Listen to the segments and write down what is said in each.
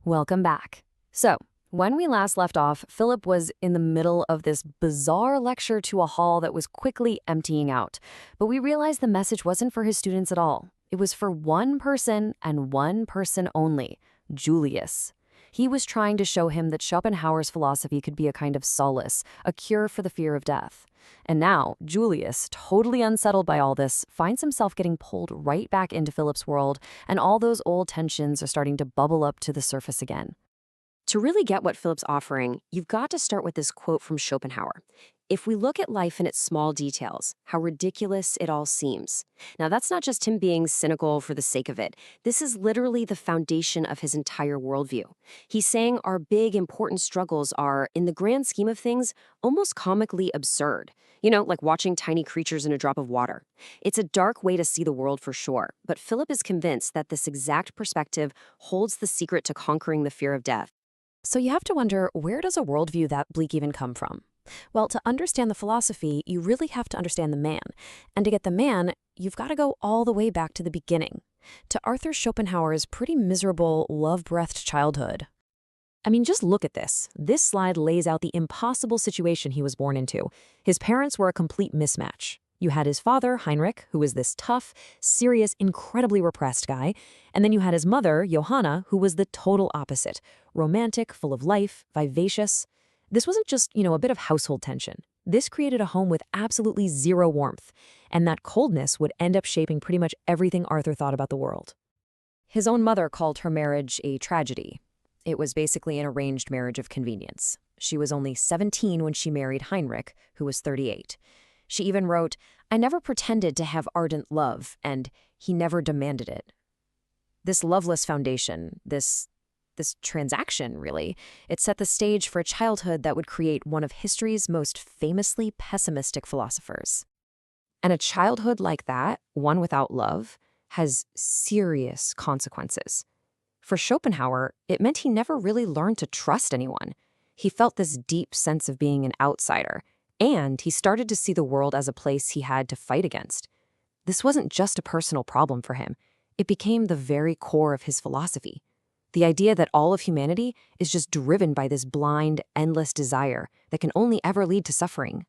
Welcome back. So, when we last left off, Philip was in the middle of this bizarre lecture to a hall that was quickly emptying out. But we realized the message wasn't for his students at all. It was for one person and one person only, Julius. He was trying to show him that Schopenhauer's philosophy could be a kind of solace, a cure for the fear of death. And now, Julius, totally unsettled by all this, finds himself getting pulled right back into Philip's world, and all those old tensions are starting to bubble up to the surface again. To really get what Philip's offering, you've got to start with this quote from Schopenhauer. If we look at life in its small details, how ridiculous it all seems. Now, that's not just him being cynical for the sake of it. This is literally the foundation of his entire worldview. He's saying our big, important struggles are, in the grand scheme of things, almost comically absurd. You know, like watching tiny creatures in a drop of water. It's a dark way to see the world for sure, but Philip is convinced that this exact perspective holds the secret to conquering the fear of death. So you have to wonder, where does a worldview that bleak even come from? Well, to understand the philosophy, you really have to understand the man. And to get the man, you've got to go all the way back to the beginning, to Arthur Schopenhauer's pretty miserable, love-breathed childhood. I mean, just look at this. This slide lays out the impossible situation he was born into. His parents were a complete mismatch. You had his father, Heinrich, who was this tough, serious, incredibly repressed guy. And then you had his mother, Johanna, who was the total opposite. Romantic, full of life, vivacious. This wasn't just, a bit of household tension. This created a home with absolutely zero warmth. And that coldness would end up shaping pretty much everything Arthur thought about the world. His own mother called her marriage a tragedy. It was basically an arranged marriage of convenience. She was only 17 when she married Heinrich, who was 38. She even wrote, "I never pretended to have ardent love, and he never demanded it." This loveless foundation, this transaction, really, it set the stage for a childhood that would create one of history's most famously pessimistic philosophers. And a childhood like that, one without love, has serious consequences. For Schopenhauer, it meant he never really learned to trust anyone. He felt this deep sense of being an outsider. And he started to see the world as a place he had to fight against. This wasn't just a personal problem for him. It became the very core of his philosophy. The idea that all of humanity is just driven by this blind, endless desire that can only ever lead to suffering.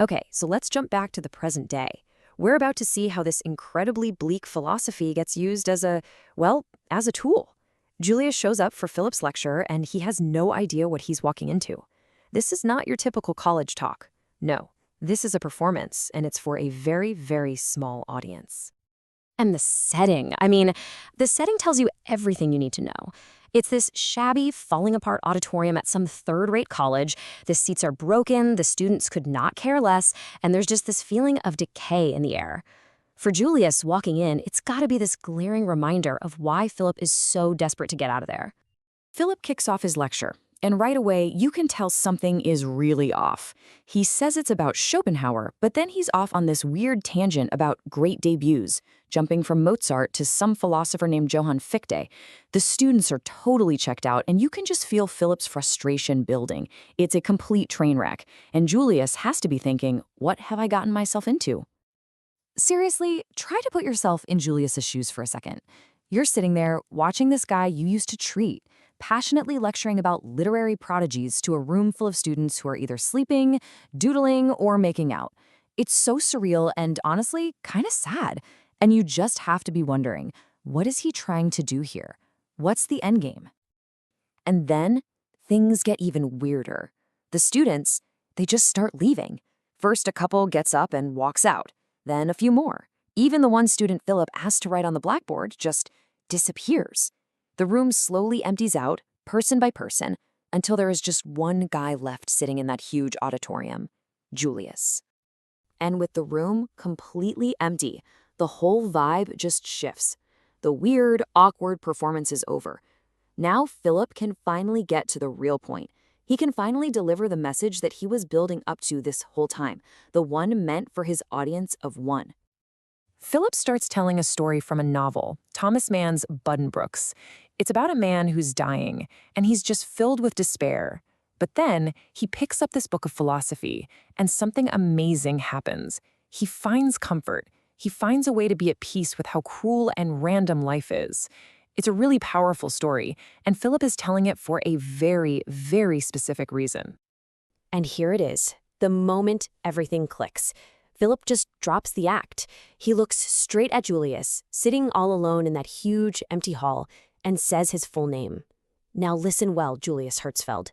Okay, so let's jump back to the present day. We're about to see how this incredibly bleak philosophy gets used as a tool. Julius shows up for Philip's lecture, and he has no idea what he's walking into. This is not your typical college talk. No, this is a performance, and it's for a very, very small audience. And the setting, the setting tells you everything you need to know. It's this shabby, falling-apart auditorium at some third-rate college. The seats are broken, the students could not care less, and there's just this feeling of decay in the air. For Julius, walking in, it's got to be this glaring reminder of why Philip is so desperate to get out of there. Philip kicks off his lecture. And right away, you can tell something is really off. He says it's about Schopenhauer, but then he's off on this weird tangent about great debuts, jumping from Mozart to some philosopher named Johann Fichte. The students are totally checked out, and you can just feel Philip's frustration building. It's a complete train wreck, and Julius has to be thinking, what have I gotten myself into? Seriously, try to put yourself in Julius's shoes for a second. You're sitting there watching this guy you used to treat, passionately lecturing about literary prodigies to a room full of students who are either sleeping, doodling, or making out. It's so surreal and honestly kind of sad. And you just have to be wondering, what is he trying to do here? What's the endgame? And then things get even weirder. The students, they just start leaving. First, a couple gets up and walks out. Then a few more. Even the one student Philip asked to write on the blackboard just disappears. The room slowly empties out, person by person, until there is just one guy left sitting in that huge auditorium, Julius. And with the room completely empty, the whole vibe just shifts. The weird, awkward performance is over. Now Philip can finally get to the real point. He can finally deliver the message that he was building up to this whole time, the one meant for his audience of one. Philip starts telling a story from a novel, Thomas Mann's Buddenbrooks. It's about a man who's dying, and he's just filled with despair. But then he picks up this book of philosophy, and something amazing happens. He finds comfort. He finds a way to be at peace with how cruel and random life is. It's a really powerful story, and Philip is telling it for a very, very specific reason. And here it is, the moment everything clicks. Philip just drops the act. He looks straight at Julius, sitting all alone in that huge, empty hall, and says his full name. Now listen well, Julius Hertzfeld.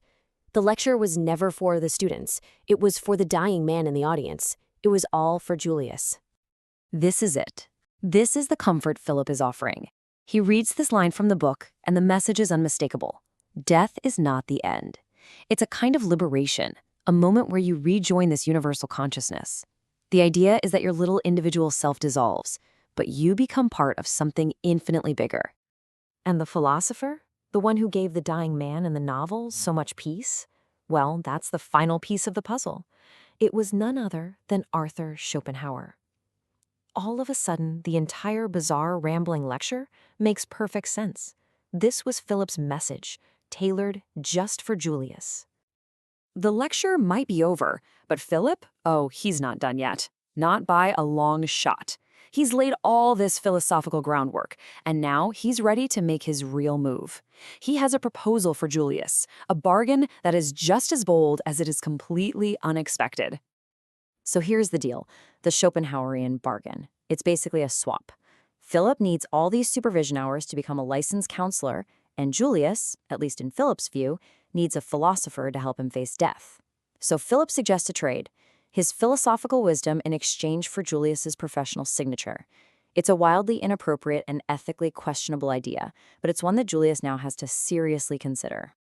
The lecture was never for the students. It was for the dying man in the audience. It was all for Julius. This is it. This is the comfort Philip is offering. He reads this line from the book, and the message is unmistakable. Death is not the end. It's a kind of liberation, a moment where you rejoin this universal consciousness. The idea is that your little individual self dissolves, but you become part of something infinitely bigger. And the philosopher? The one who gave the dying man in the novel so much peace? Well, that's the final piece of the puzzle. It was none other than Arthur Schopenhauer. All of a sudden, the entire bizarre, rambling lecture makes perfect sense. This was Philip's message, tailored just for Julius. The lecture might be over, but Philip, oh, he's not done yet. Not by a long shot. He's laid all this philosophical groundwork, and now he's ready to make his real move. He has a proposal for Julius, a bargain that is just as bold as it is completely unexpected. So here's the deal, the Schopenhauerian bargain. It's basically a swap. Philip needs all these supervision hours to become a licensed counselor, and Julius, at least in Philip's view, needs a philosopher to help him face death. So Philip suggests a trade, his philosophical wisdom in exchange for Julius's professional signature. It's a wildly inappropriate and ethically questionable idea, but it's one that Julius now has to seriously consider.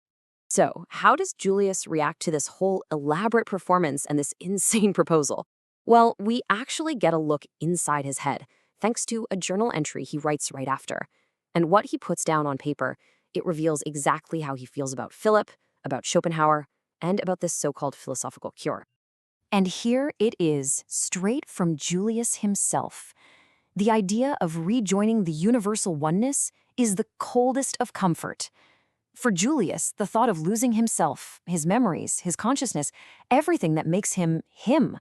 So, how does Julius react to this whole elaborate performance and this insane proposal? Well, we actually get a look inside his head, thanks to a journal entry he writes right after. And what he puts down on paper, it reveals exactly how he feels about Philip, about Schopenhauer, and about this so-called philosophical cure. And here it is, straight from Julius himself. The idea of rejoining the universal oneness is the coldest of comfort. For Julius, the thought of losing himself, his memories, his consciousness, everything that makes him him,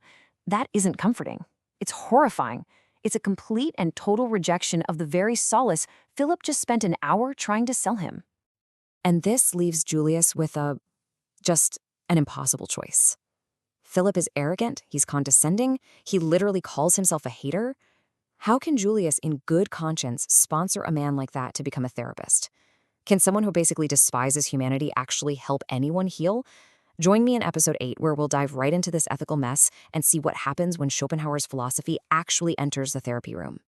that isn't comforting. It's horrifying. It's a complete and total rejection of the very solace Philip just spent an hour trying to sell him. And this leaves Julius with just an impossible choice. Philip is arrogant, he's condescending, he literally calls himself a hater. How can Julius, in good conscience, sponsor a man like that to become a therapist? Can someone who basically despises humanity actually help anyone heal? Join me in episode 8, where we'll dive right into this ethical mess and see what happens when Schopenhauer's philosophy actually enters the therapy room.